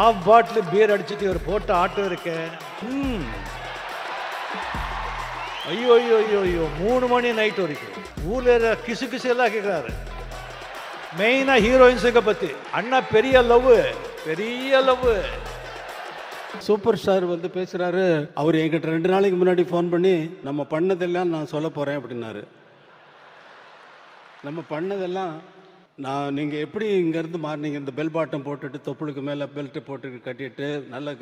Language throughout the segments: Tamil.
ஆஃப் பாட்டில் பீர் அடிச்சுட்டு ஒரு போட்ட ஆட்டம் இருக்க. ஐயோ ஐயோ ஐயோ ஐயோ 3 மணி நைட் வரைக்கும் ஊர்ல கிசு கிசு எல்லாம் கேட்குறாரு. மெயினாக ஹீரோயின்ஸுங்க பற்றி. அண்ணா பெரிய லவ், பெரிய லவ். சூப்பர் ஸ்டார் வந்து பேசுகிறாரு. அவர் என்கிட்ட 2 நாளைக்கு முன்னாடி ஃபோன் பண்ணி நம்ம பண்ணதெல்லாம் நான் சொல்ல போகிறேன் அப்படின்னாரு. நம்ம பண்ணதெல்லாம் நீங்கள் எப்படி இங்கேருந்து மாறினீங்க, இந்த பெல் பாட்டம் போட்டுட்டு தொப்புளுக்கு மேலே பெல்ட்டு போட்டு கட்டிட்டு நல்ல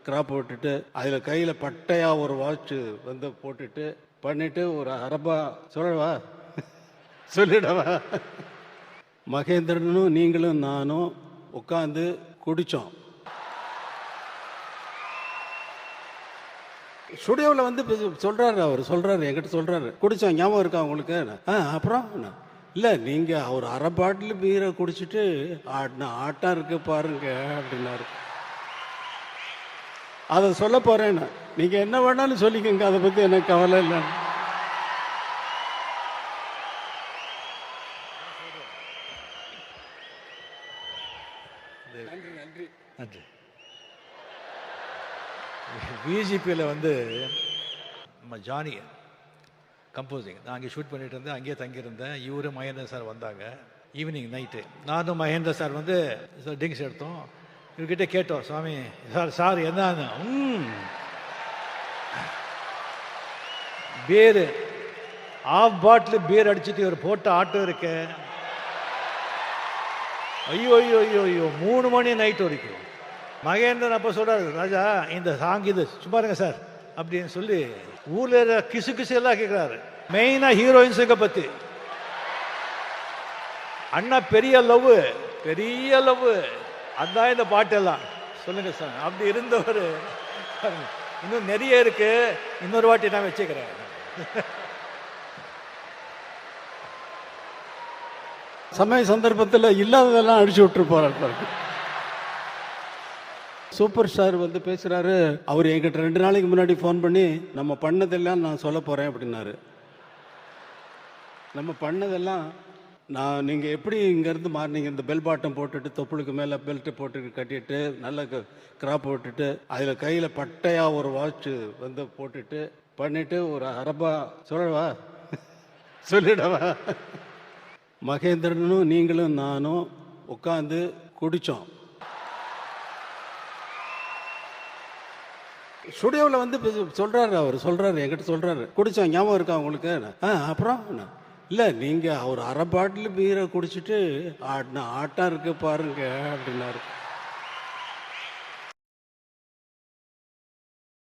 கிராப் போட்டுட்டு அதில் கையில் பட்டையாக ஒரு வாட்ச் வந்து போட்டுட்டு பண்ணிட்டு ஒரு அரபா சொல்லவா சொல்லிடவா, மகேந்திரனும் நீங்களும் நானும் உட்காந்து குடித்தோம். ஸ்டுடியோவில் வந்து சொல்கிறாரு, அவர் சொல்கிறாரு, என்கிட்ட சொல்கிறாரு, குடித்தோம் ஞாபகம் இருக்கா உங்களுக்கு? அப்புறம் இல்லை நீங்கள் அவர் அரை பாட்டில் பீரை குடிச்சிட்டு ஆட்டம் இருக்கு பாருங்க அப்படின்னாரு. அதை சொல்ல போகிறேன்னு நீங்கள் என்ன வேணாலும் சொல்லிக்கோங்க, அதை பற்றி எனக்கு கவலை இல்லை. நன்றி நன்றி நன்றி. பிஜிபியில் வந்து நம்ம ஜானி கம்போசிங், நான் அங்கே ஷூட் பண்ணிட்டு இருந்தேன், அங்கேயே தங்கியிருந்தேன். இவரு மகேந்திர சார் வந்தாங்க ஈவினிங் நைட்டு. நானும் மகேந்திர சார் வந்து ட்ரிங்க்ஸ் எடுத்தோம். இவர்கிட்ட கேட்டோம், சுவாமி சார் என்னன்னு. பீர் ஆஃப் பாட்டில் பீர் அடிச்சுட்டு ஒரு போட்ட ஆட்டம் இருக்க. ஐயோ ஐயோ ஐயோ ஐயோ 3 மணி நைட் வரைக்கும். மகேந்திரன் அப்போ சொல்கிறாரு, ராஜா இந்த சாங் இது சும்மா இருங்க சார் அப்படின்னு சொல்லி ஊர்ல கிசு கிசு எல்லாம் கேட்குறாரு. மெயினாக ஹீரோயின்ஸுங்க பற்றி. அண்ணா பெரிய லவ், பெரிய லவ். அதான் இந்த பாட்டெல்லாம் சொல்லுங்க சார். அப்படி இருந்தவர் இன்னும் நிறைய இருக்கு, இன்னொரு வாட்டி நான் வச்சுக்கிறேன். சமய சந்தர்ப்பத்தில் இல்லாததெல்லாம் அடிச்சு விட்டு போறாரு. சூப்பர் ஸ்டார் வந்து பேசுகிறாரு. அவர் என்கிட்ட 2 நாளைக்கு முன்னாடி ஃபோன் பண்ணி நம்ம பண்ணதெல்லாம் நான் சொல்ல போகிறேன் அப்படின்னாரு. நம்ம பண்ணதெல்லாம் நீங்கள் எப்படி இங்கேருந்து மாறினீங்க, இந்த பெல் பாட்டம் போட்டுட்டு தொப்புளுக்கு மேலே பெல்ட்டு போட்டு கட்டிட்டு நல்ல கிராப் போட்டுட்டு அதில் கையில் பட்டையாக ஒரு வாட்ச் வந்து போட்டுட்டு பண்ணிட்டு ஒரு அரபா சொல்லவா சொல்லிடவா, மகேந்திரனும் நீங்களும் நானும் உட்காந்து குடித்தோம். ஸ்டுடியோவில் வந்து சொல்கிறாரு, அவர் சொல்கிறாரு, என்கிட்ட சொல்கிறாரு, குடித்தோம் ஞாபகம் இருக்கா உங்களுக்கு? அப்புறம் இல்லை நீங்கள் அவர் அரை பாட்டில் பீரை குடிச்சிட்டு ஆட்டம் இருக்கு பாருங்க அப்படின்னாரு.